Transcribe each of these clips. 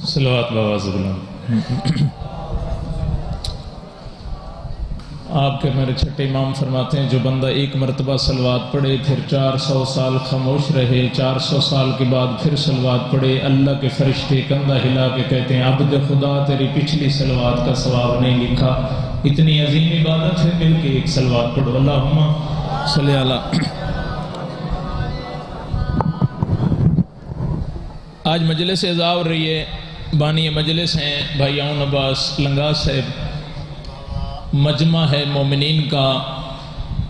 صلوات بآواز بلند۔ آپ کے میرے چھٹے امام فرماتے ہیں جو بندہ ایک مرتبہ صلوات پڑھے پھر 400 سال خاموش رہے، 400 سال کے بعد پھر صلوات پڑھے، اللہ کے فرشتے کندھا ہلا کے کہتے ہیں عبد خدا تیری پچھلی صلوات کا ثواب نہیں لکھا۔ اتنی عظیم عبادت ہے، مل کے ایک صلوات پڑھو، اللہم صلی اللہ۔ آج مجلس اعزاز ہو رہی ہے، بانی مجلس ہیں بھائی اون عباس لنگا صاحب، مجمع ہے مومنین کا،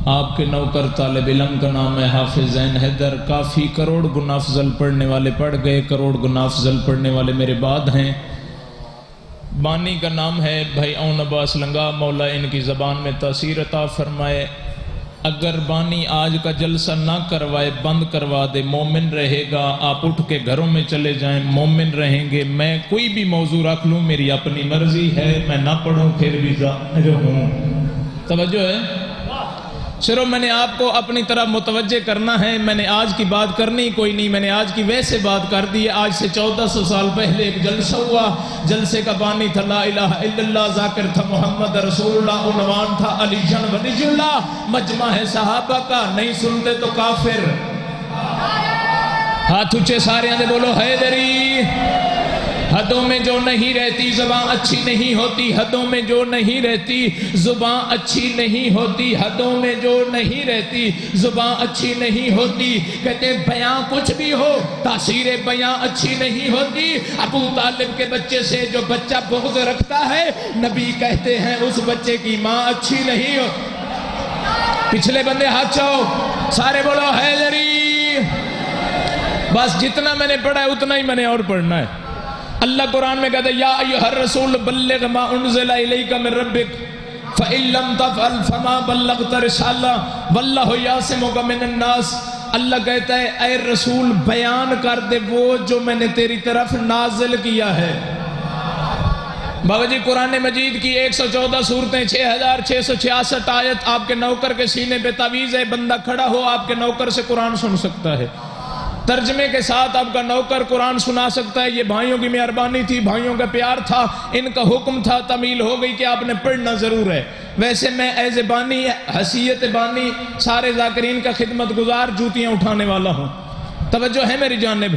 آپ کے نوکر طالب علم کا نام ہے حافظ زین حیدر، کافی کروڑ گنا افضل پڑھنے والے پڑھ گئے، کروڑ گنا افضل پڑھنے والے میرے بعد ہیں۔ بانی کا نام ہے بھائی اون عباس لنگا، مولا ان کی زبان میں تاثیر عطا فرمائے۔ اگر بانی آج کا جلسہ نہ کروائے، بند کروا دے، مومن رہے گا، آپ اٹھ کے گھروں میں چلے جائیں، مومن رہیں گے۔ میں کوئی بھی موضوع رکھ لوں، میری اپنی مرضی ہے، میں نہ پڑھوں پھر بھی جو ہوں۔ توجہ ہے؟ صرف میں نے آپ کو اپنی طرف متوجہ کرنا ہے، میں نے آج کی بات کرنی کوئی نہیں، میں نے آج کی ویسے بات کر دی ہے۔ آج سے 1400 سال پہلے ایک جلسہ ہوا، جلسے کا بانی تھا لا الہ الا اللہ، ذاکر تھا محمد رسول اللہ، عنوان تھا علی جن ولی اللہ، مجمع ہے صحابہ کا، نہیں سنتے تو کافر۔ ہاتھ اونچے سارے آندے بولو حیدری۔ حدوں میں جو نہیں رہتی زبان اچھی نہیں ہوتی، حدوں میں جو نہیں رہتی زبان اچھی نہیں ہوتی، حدوں میں جو نہیں رہتی زبان اچھی نہیں ہوتی۔ کہتے ہیں بیاں کچھ بھی ہو، تاثیر بیاں اچھی نہیں ہوتی۔ ابو طالب کے بچے سے جو بچہ بغض رکھتا ہے، نبی کہتے ہیں اس بچے کی ماں اچھی نہیں ہو۔ پچھلے بندے ہاتھ چاہو، سارے بولو حیدری۔ بس جتنا میں نے پڑھا ہے اتنا ہی میں نے اور پڑھنا ہے۔ اللہ قرآن میں کہتا ہے یا ایھا الرسول بلغ ما انزل الیک من ربک فإن لم تفعل فما بلغت رسالہ واللہ یعصمک من الناس۔ اللہ کہتا ہے اے رسول بیان کر دے وہ جو میں نے تیری طرف نازل کیا ہے۔ بابا جی قرآن مجید کی 114 سورتیں، 6666 آیت آپ کے نوکر کے سینے پہ تعویذ ہے، بندہ کھڑا ہو آپ کے نوکر سے قرآن سن سکتا ہے، ترجمے کے ساتھ آپ کا نوکر قرآن سنا سکتا ہے۔ یہ بھائیوں کی مہربانی تھی، بھائیوں کا پیار تھا، ان کا حکم تھا، تمیل ہو گئی کہ آپ نے پڑھنا ضرور ہے۔ ویسے میں ایز بانی، حیثیت بانی، سارے ذاکرین کا خدمت گزار، جوتیاں اٹھانے والا ہوں۔ توجہ ہے میری جانب،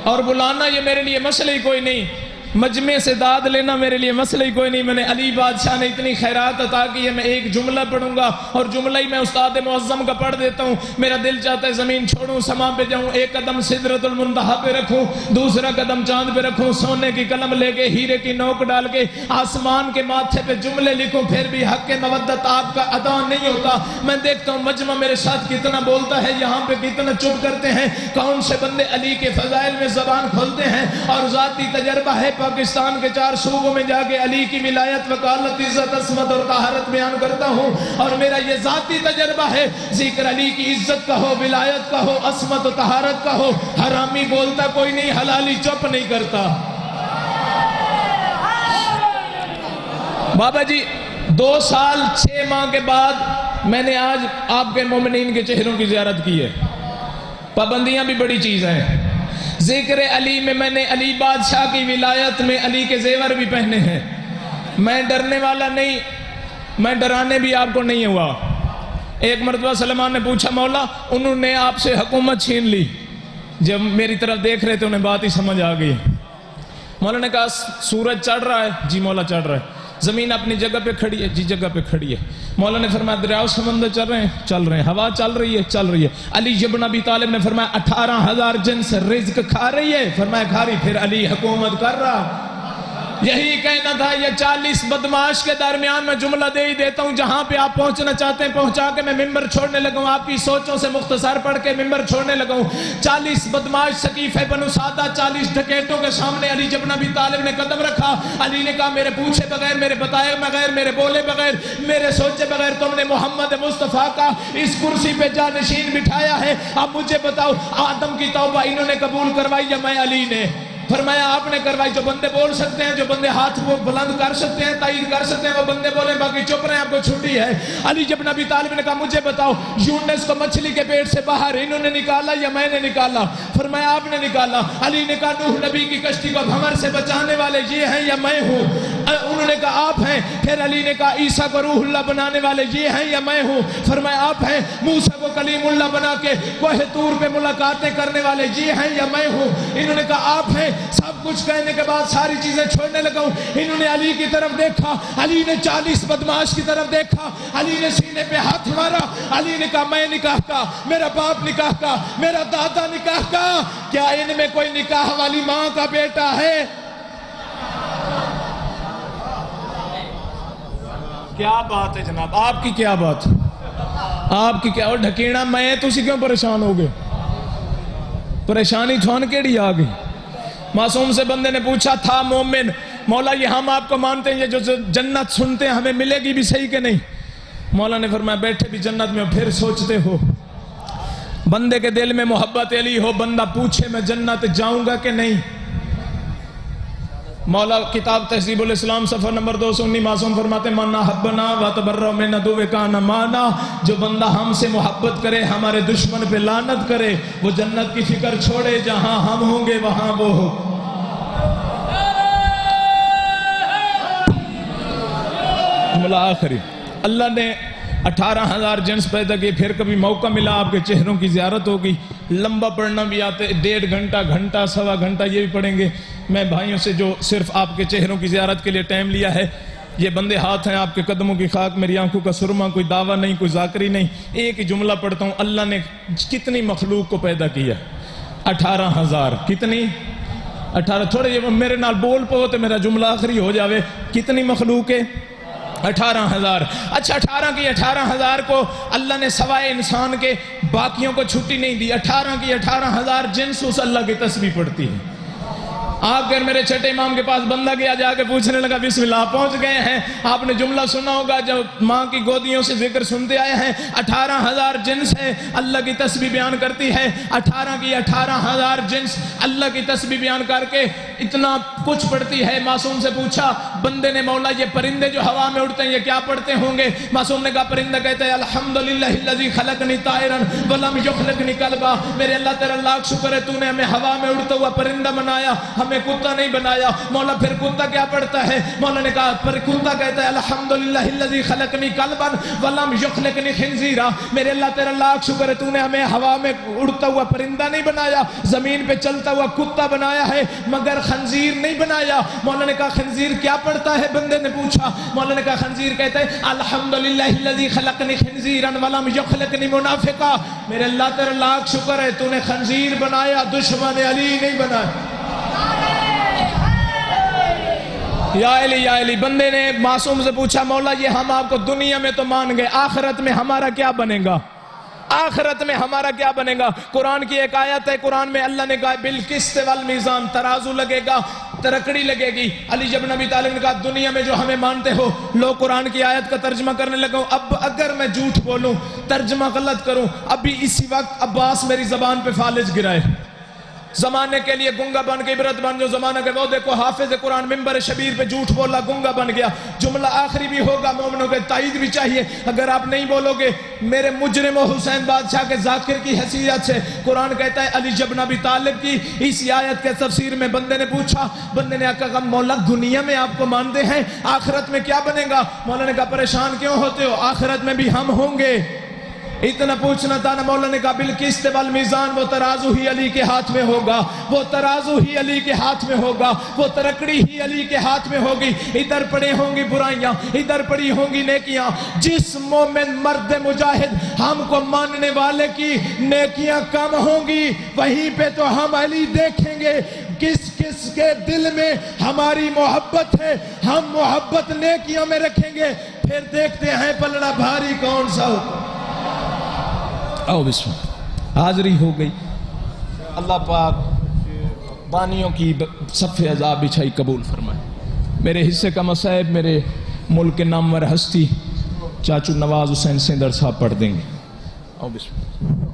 اور بلانا یہ میرے لیے مسئلہ ہی کوئی نہیں، مجمع سے داد لینا میرے لیے مسئلہ ہی کوئی نہیں۔ میں نے علی بادشاہ نے اتنی خیرات عطا کی ہے، میں ایک جملہ پڑھوں گا اور جملہ ہی میں استاد معظم کا پڑھ دیتا ہوں۔ میرا دل چاہتا ہے زمین چھوڑوں، سما پہ جاؤں، ایک قدم سدرۃ المنتہا پہ رکھوں، دوسرا قدم چاند پہ رکھوں، سونے کی قلم لے کے ہیرے کی نوک ڈال کے آسمان کے ماتھے پہ جملے لکھوں، پھر بھی حق مودت آپ کا ادا نہیں ہوتا۔ میں دیکھتا ہوں مجمع میرے ساتھ کتنا بولتا ہے، یہاں پہ کتنا چپ کرتے ہیں، کون سے بندے علی کے فضائل میں زبان کھولتے ہیں۔ اور ذاتی تجربہ ہے، پاکستان کے 4 صوبوں میں جا کے علی کی ولایت، وکالت، عزت، عصمت اور طہارت بیان کرتا ہوں، اور میرا یہ ذاتی تجربہ ہے۔ ذکر علی کی عزت کا ہو، ولایت کا ہو، عصمت و طہارت کا ہو، حرامی بولتا کوئی نہیں، حلالی چپ نہیں کرتا۔ بابا جی 2 سال 6 ماہ کے بعد میں نے آج آپ کے مومنین کے چہروں کی زیارت کی ہے۔ پابندیاں بھی بڑی چیز ہیں۔ ذکر علی میں نے علی بادشاہ کی ولایت میں علی کے زیور بھی پہنے ہیں۔ میں ڈرنے والا نہیں، میں ڈرانے بھی آپ کو نہیں ہوا۔ ایک مرتبہ سلمان نے پوچھا مولا انہوں نے آپ سے حکومت چھین لی، جب میری طرف دیکھ رہے تھے انہیں بات ہی سمجھ آ گئی۔ مولا نے کہا سورج چڑھ رہا ہے، جی مولا چڑھ رہا ہے۔ زمین اپنی جگہ پہ کھڑی ہے، جی جگہ پہ کھڑی ہے۔ مولا نے فرمایا دریاؤ سمندر چل رہے ہیں، چل رہے ہیں۔ ہوا چل رہی ہے، چل رہی ہے۔ علی ابن ابی طالب نے فرمایا 18,000 جنس رزق کھا رہی ہے، فرمایا کھا رہی، پھر علی حکومت کر رہا۔ یہی کہنا تھا۔ یہ 40 بدماش کے درمیان میں جملہ دے ہی دیتا ہوں، جہاں پہ آپ پہنچنا چاہتے ہیں پہنچا کے میں ممبر چھوڑنے لگا ہوں، آپ کی سوچوں سے مختصر پڑھ کے ممبر چھوڑنے لگا ہوں۔ 40 بدماش سقیفہ بنو سعدہ، 40 ڈکیتوں کے سامنے علی ابن ابی طالب نے قدم رکھا۔ علی نے کہا میرے پوچھے بغیر، میرے بتائے بغیر، میرے بولے بغیر، میرے سوچے بغیر تم نے محمد مصطفیٰ کا اس کرسی پہ جانشین بٹھایا ہے۔ اب مجھے بتاؤ آدم کی توبہ انہوں نے قبول کروائی یا میں علی نے؟ فرمایا آپ نے کروائی. جو بندے بول سکتے ہیں, جو بندے ہاتھ وہ بلند کر سکتے ہیں, تائید کر سکتے ہیں, وہ بندے بولیں, باقی چپ رہے ہیں, آپ کو چھٹی ہے. علی جب نبی طالب نے کہا مجھے بتاؤ یونس کو مچھلی کے پیٹ سے باہر انہوں نے نکالا یا میں نے نکالا؟ فرمایا آپ نے نکالا. علی نے کہا نوح نبی کی کشتی کو بھنور سے بچانے والے یہ ہیں یا میں ہوں؟ انہوں نے کہا آپ ہیں. پھر علی نے کہا عیسیٰ کو روح اللہ بنانے والے یہ ہیں یا میں ہوں؟ فرمایا آپ ہیں. موسیٰ کو کلیم اللہ بنا کے کوہ طور پہ ملاقاتیں کرنے والے یہ ہیں یا میں ہوں؟ انہوں نے کہا آپ ہیں. سب کچھ کہنے کے بعد ساری چیزیں چھوڑنے لگا ہوں. انہوں نے علی کی طرف دیکھا, علی نے 40 بدماش کی طرف دیکھا, علی نے سینے پہ ہاتھ مارا. علی نے کہا میں نکاح کا, میرا باپ نکاح کا, میرا دادا نکاح کا, کیا ان میں کوئی نکاح والی ماں کا بیٹا ہے؟ کیا بات ہے جناب, آپ کی کیا بات, آپ کی کیا. اور ڈھکینا میں تسی کیوں پریشان ہو گئے؟ پریشانی تھوان کیڑی آ گئی؟ معصوم سے بندے نے پوچھا تھا مومن, مولا یہ ہم آپ کو مانتے ہیں, یہ جو جنت سنتے ہیں ہمیں ملے گی بھی صحیح کہ نہیں؟ مولا نے فرمایا بیٹھے بھی جنت میں, پھر سوچتے ہو. بندے کے دل میں محبت علی ہو, بندہ پوچھے میں جنت جاؤں گا کہ نہیں. مولا کتاب تہذیب الاسلام صفحہ نمبر 219 معصوم فرماتے من احبنا وتبرأ من عدو کان مانا, جو بندہ ہم سے محبت کرے ہمارے دشمن پہ لعنت کرے وہ جنت کی فکر چھوڑے, جہاں ہم ہوں گے وہاں وہ ہو. جملہ آخری, اللہ نے 18,000 جنس پیدا کیے. پھر کبھی موقع ملا آپ کے چہروں کی زیارت ہوگی, لمبا پڑھنا بھی آتے, 1.5 گھنٹہ, گھنٹہ, سوا گھنٹہ یہ بھی پڑھیں گے. میں بھائیوں سے جو صرف آپ کے چہروں کی زیارت کے لیے ٹائم لیا ہے, یہ بندے ہاتھ ہیں آپ کے قدموں کی خاک, میری آنکھوں کا سرما, کوئی دعویٰ نہیں, کوئی ذاکری نہیں. ایک ہی جملہ پڑھتا ہوں, اللہ نے کتنی مخلوق کو پیدا کیا؟ 18,000. کتنی؟ 18. تھوڑے یہ میرے نال بول پو تو میرا جملہ آخری ہو جاوے. کتنی مخلوق ہے؟ 18,000. اچھا 18 کی 18,000 کو اللہ نے سوائے انسان کے باقیوں کو چھٹی نہیں دی. 18 کی 18,000 جنس اس اللہ کی تسبیح پڑھتی ہے. آ کر میرے چھٹے امام کے پاس بندہ گیا, جا کے پوچھنے لگا بسم اللہ پہنچ گئے ہیں. آپ نے جملہ سنا ہوگا جب ماں کی گودیوں سے ذکر سنتے آئے ہیں, 18,000 جنس ہے اللہ کی تسبیح بیان کرتی ہے. 18 کی 18,000 جنس اللہ کی تسبیح بیان کر کے اتنا کچھ پڑھتی ہے. معصوم سے پوچھا بندے نے, مولا یہ پرندے جو ہوا میں اڑتے ہیں یہ کیا پڑھتے ہوں گے؟ معصوم نے کہا پرندہ کہتا ہے الحمدللہ الذی خلقنی طائرا ولم یخلقنی کلبا, میرے اللہ تیرا لاکھ شکر ہے تو نے ہمیں ہوا میں اڑتا ہوا پرندہ بنایا, ہمیں کتا نہیں بنایا. مولا پھر کتا کیا پڑھتا ہے؟ مولا نے کہا پر کتا کہتا ہے الحمدللہ الذی خلقنی کلبا ولم یخلقنی خنزیرا, میرے اللہ تیرا لاکھ شکر ہے تو نے ہمیں ہوا میں اڑتا ہوا پرندہ نہیں بنایا, زمین پہ چلتا ہوا کتا بنایا ہے مگر خنزیر نہیں بنایا. مولا نے کہا خنزیر کیا پڑھتا ہے؟ بندے نے پوچھا. مولا نے کہا خنزیر کہتا ہے الحمدللہ الذی خلقنی خنزیرا ولم یخلقنی منافقا, میرے اللہ تیرا لاکھ شکر ہے تو نے خنزیر بنایا, دشمن علی نہیں بنایا. یا علی یا علی. بندے نے معصوم سے پوچھا مولا یہ ہم آپ کو دنیا میں تو مان گئے, آخرت میں ہمارا کیا بنے گا؟ آخرت میں ہمارا کیا بنے گا؟ قرآن کی ایک آیت ہے, قرآن میں اللہ نے کہا بالقسط والمیزان, ترازو لگے گا, ترکڑی لگے گی. علی جب نبی طالب نے کہا دنیا میں جو ہمیں مانتے ہو, لو قرآن کی آیت کا ترجمہ کرنے لگا ہوں. اب اگر میں جھوٹ بولوں, ترجمہ غلط کروں, ابھی اسی وقت عباس میری زبان پہ فالج گرائے. زمانے کے لیے گنگا بن کے عبرت بن, جو زمانہ کے وہ دیکھو حافظ قرآن ممبر شبیر پہ جھوٹ بولا, گنگا بن گیا. جملہ آخری بھی ہوگا, مومنوں کے تائید بھی چاہیے. اگر آپ نہیں بولو گے میرے مجرم و حسین بادشاہ کے ذاکر کی حیثیت سے, قرآن کہتا ہے علی جب نبی طالب کی اسی آیت کے تفسیر میں بندے نے پوچھا, بندے نے کہا مولا دنیا میں آپ کو مانتے ہیں, آخرت میں کیا بنے گا؟ مولا نے کہا پریشان کیوں ہوتے ہو, آخرت میں بھی ہم ہوں گے. اتنا پوچھنا تھا نا. مولا نے کہا بالقسط والمیزان, وہ ترازو ہی علی کے ہاتھ میں ہوگا, وہ ترازو ہی علی کے ہاتھ میں ہوگا, وہ ترکڑی ہی علی کے ہاتھ میں ہوگی. ادھر پڑے ہوں گی برائیاں, ادھر پڑی ہوں گی نیکیاں. جس مومن مرد مجاہد ہم کو ماننے والے کی نیکیاں کم ہوں گی, وہیں پہ تو ہم علی دیکھیں گے کس کس کے دل میں ہماری محبت ہے, ہم محبت نیکیوں میں رکھیں گے, پھر دیکھتے ہیں پلڑا بھاری کون سا ہوگا. آؤ بسم اللہ. حاضری ہو گئی. اللہ پاک بانیوں کی صف عذاب بچھائی قبول فرمائے. میرے حصے کا مصائب میرے ملک کے نامور ہستی چاچو نواز حسین سیندر صاحب پڑھ دیں گے. آؤ بسم اللہ.